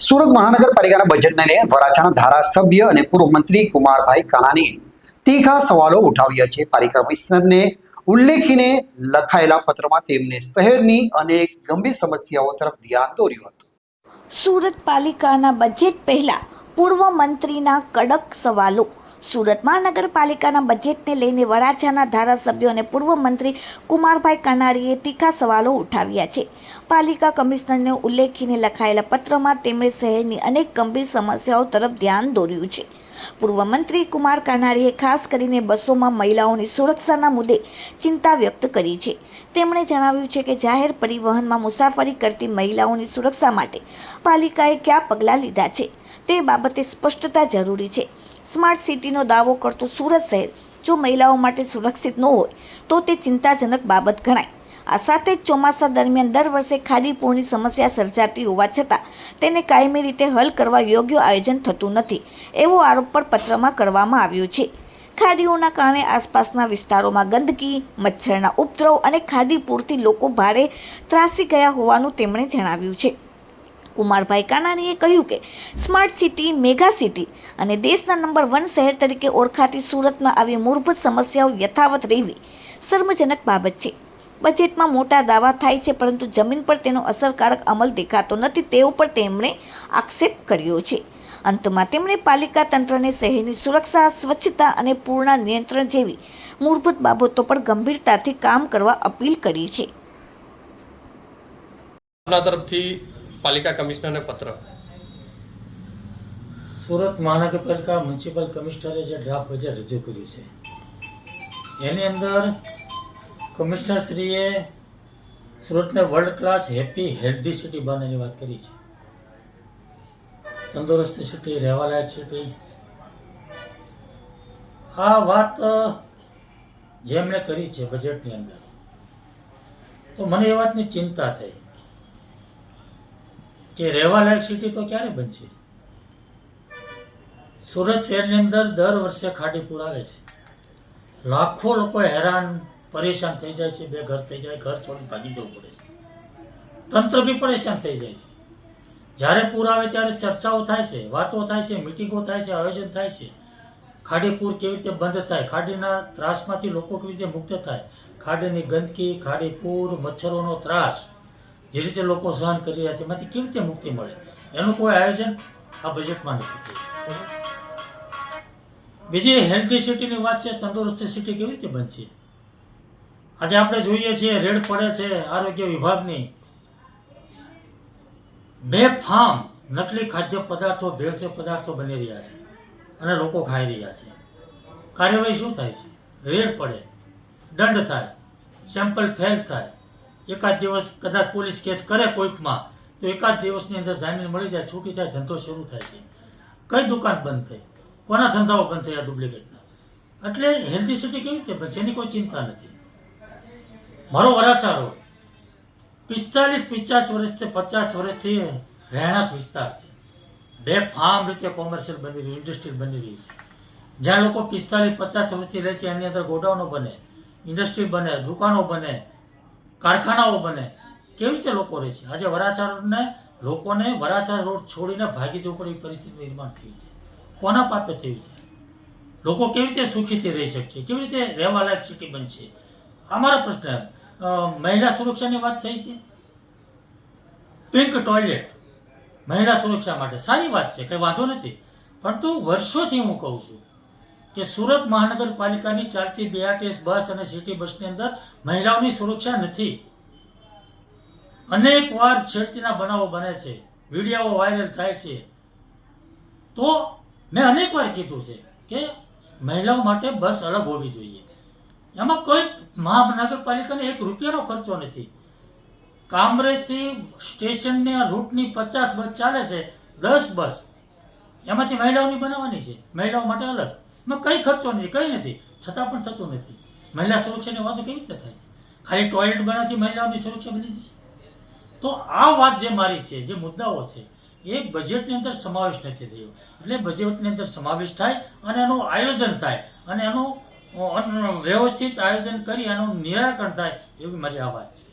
સુરત મહાનગરપાલિકાના બજેટને લઈને વરાછાના ધારાસભ્ય અને પૂર્વ મંત્રી કુમારભાઈ કાનાણીએ તીખા સવાલો ઉઠાવ્યા છે. પાલિકા કમિશનરને ઉલ્લેખીને લખાયેલા પત્રમાં તેમને શહેરની અનેક ગંભીર સમસ્યાઓ તરફ ધ્યાન દોર્યું હતું. સુરત પાલિકાના બજેટ પહેલા પૂર્વ મંત્રીના કડક સવાલો. સુરત મહાનગરપાલિકાના બજેટને લઈને વરાછાના ધારાસભ્યો અને પૂર્વ મંત્રી કુમારભાઈ કાનાણીએ તીખા સવાલો ઉઠાવ્યા છે. પાલિકા કમિશનરને ઉલ્લેખીને લખાયેલા પત્રમાં તેમણે શહેરની અનેક ગંભીર સમસ્યાઓ તરફ ધ્યાન દોર્યું છે. પૂર્વ મંત્રી કુમાર કાનાણીએ ખાસ કરીને બસોમાં મહિલાઓની સુરક્ષાના મુદ્દે ચિંતા વ્યક્ત કરી છે. તેમણે જણાવ્યું છે કે જાહેર પરિવહનમાં મુસાફરી કરતી મહિલાઓની સુરક્ષા માટે પાલિકાએ કયા પગલાં લીધા છે તે બાબતે સ્પષ્ટતા જરૂરી છે. સ્માર્ટ સિટીનો દાવો કરતું સુરત શહેર જો મહિલાઓ માટે સુરક્ષિત ન હોય તો તે ચિંતાજનક બાબત ગણાય. આ સાથે જ ચોમાસા દરમિયાન દર વર્ષે ખાડીપૂરની સમસ્યા સર્જાતી હોવા છતાં તેને કાયમી રીતે હલ કરવા યોગ્ય આયોજન થતું નથી એવો આરોપ પણ પત્રમાં કરવામાં આવ્યો છે. ખાડીઓના કારણે આસપાસના વિસ્તારોમાં ગંદકી, મચ્છરના ઉપદ્રવ અને ખાડીપૂરથી લોકો ભારે ત્રાસી ગયા હોવાનું તેમણે જણાવ્યું છે. કુમારભાઈ કાનાણીએ કહ્યું કે સ્માર્ટ સિટી, મેગા સિટી અને દેશના નંબર 1 શહેર તરીકે ઓળખાતી સુરતમાં આવી મૂળભૂત સમસ્યાઓ યથાવત રહેવી શર્મજનક બાબત છે. બજેટમાં મોટા દાવા થાય છે પરંતુ જમીન પર તેનો અસરકારક અમલ દેખાતો નથી તેવો પણ તેમણે આક્ષેપ કર્યો છે. અંતમાં તેમણે પાલિકા તંત્રને શહેરની સુરક્ષા, સ્વચ્છતા અને પૂરના નિયંત્રણ જેવી મૂળભૂત બાબતો પર ગંભીરતાથી કામ કરવા અપીલ કરી છે. આપના તરફથી પાલિકા કમિશનરને પત્ર. સુરત મહાનગરપાલિકા મ્યુનિસિપલ કમિશનરે જે ડ્રાફ્ટ બજેટ રજૂ કર્યું છે એની અંદર કમિશનરશ્રીએ સુરતને world class happy healthy city બનાવવાની વાત કરી છે. તંદુરસ્ત સિટી, રહેવાલાયક સિટી. આ વાત જેમણે કરી છે બજેટની અંદર તો મને એ વાતની ચિંતા થઈ કે રહેવાલાયક સિટી તો ક્યારે બનશે. સુરત શહેરની અંદર દર વર્ષે ખાડીપૂર આવે છે. લાખો લોકો હેરાન પરેશાન થઈ જાય છે, બેઘર થઈ જાય, ઘર છોડી ભાગી જવું પડે છે. તંત્ર બી પરેશાન થઈ જાય છે. જ્યારે પૂર આવે ત્યારે ચર્ચાઓ થાય છે, વાતો થાય છે, મિટિંગો થાય છે, આયોજન થાય છે. ખાડીપૂર કેવી રીતે બંધ થાય, ખાડીના ત્રાસમાંથી લોકો કેવી રીતે મુક્ત થાય, ખાડીની ગંદકી, ખાડીપૂર, મચ્છરોનો ત્રાસ જે રીતે લોકો સહન કરી રહ્યા છે એમાંથી કેવી રીતે મુક્તિ મળે એનું કોઈ આયોજન આ બજેટમાં નથી થયું. બીજી હેલ્ધી સિટીની વાત છે, તંદુરસ્ત સિટી કેવી રીતે બનશે. આજે આપણે જોઈએ છીએ રેડ પડે છે આરોગ્ય વિભાગની. બેફામ નકલી ખાદ્ય પદાર્થો, ભેળસેળ પદાર્થો બની રહ્યા છે અને લોકો ખાઈ રહ્યા છે. કાર્યવાહી શું થાય છે? રેડ પડે, દંડ થાય, સેમ્પલ ફેલ થાય. એકાદ દિવસ કદાચ પોલીસ કેસ કરે કોર્ટમાં તો એકાદ દિવસની અંદર જામીન મળી જાય, છૂટી થાય, ધંધો શરૂ થાય છે. કઈ દુકાન બંધ થઈ, કોના ધંધાઓ બંધ થયા ડુપ્લિકેટના. એટલે હેલ્ધી સિટી કેવી રીતે બનશે એની કોઈ ચિંતા નથી. મારો વરાછા રોડ 45-50 વર્ષથી 50 વર્ષથી રહેણાંક વિસ્તાર છે. બેફામ રીતે કોમર્શિયલ બની રહ્યું, ઇન્ડસ્ટ્રીયલ બની રહ્યું છે. જ્યાં લોકો 45-50 વર્ષથી રહે છે એની અંદર ગોડાઉનો બને, ઇન્ડસ્ટ્રી બને, દુકાનો બને, કારખાનાઓ બને. કેવી રીતે લોકો રહે છે? આજે વરાછા રોડને લોકોને વરાછા રોડ છોડીને ભાગી જવું પડે એવી પરિસ્થિતિ નિર્માણ થયું છે. કોના પાપે થયું છે? લોકો કેવી રીતે સુખીથી રહી શકશે? કેવી રીતે રહેવાલાયક સિટી બનશે? અમારો પ્રશ્ન. મહિલા સુરક્ષાની વાત થઈ છે. પિંક ટોયલેટ મહિલા સુરક્ષા માટે સારી વાત છે, કંઈ વાંધો નથી. પરંતુ વર્ષોથી હું કહું છું કે સુરત મહાનગરપાલિકાની ચાલતી BRTS બસ અને સિટી બસની અંદર મહિલાઓની સુરક્ષા નથી. અનેક વાર છેડતીના બનાવો બને છે, વિડીયો વાયરલ થાય છે. તો મેં અનેક વાર કીધું છે કે મહિલાઓ માટે બસ અલગ હોવી જોઈએ. એમાં કોઈ મહાનગરપાલિકાને ₹1નો ખર્ચો નથી. કામરેજથી સ્ટેશનના રૂટની 50 બસ ચાલે છે, 10 બસ એમાંથી મહિલાઓની બનાવવાની છે, મહિલાઓ માટે અલગ. એમાં કંઈ ખર્ચો નથી, કંઈ નથી, છતાં પણ થતું નથી. મહિલા સુરક્ષાની વાતો કેવી રીતે થાય છે? ખાલી ટોયલેટ બનાવતી મહિલાઓની સુરક્ષા બની છે. તો આ વાત જે મારી છે, જે મુદ્દાઓ છે એ બજેટની અંદર સમાવેશ નથી થયો. એટલે બજેટની અંદર સમાવેશ થાય અને એનું આયોજન થાય અને એનું વ્યવસ્થિત આયોજન કરી એનું નિરાકરણ થાય એવી મારી આ વાત છે.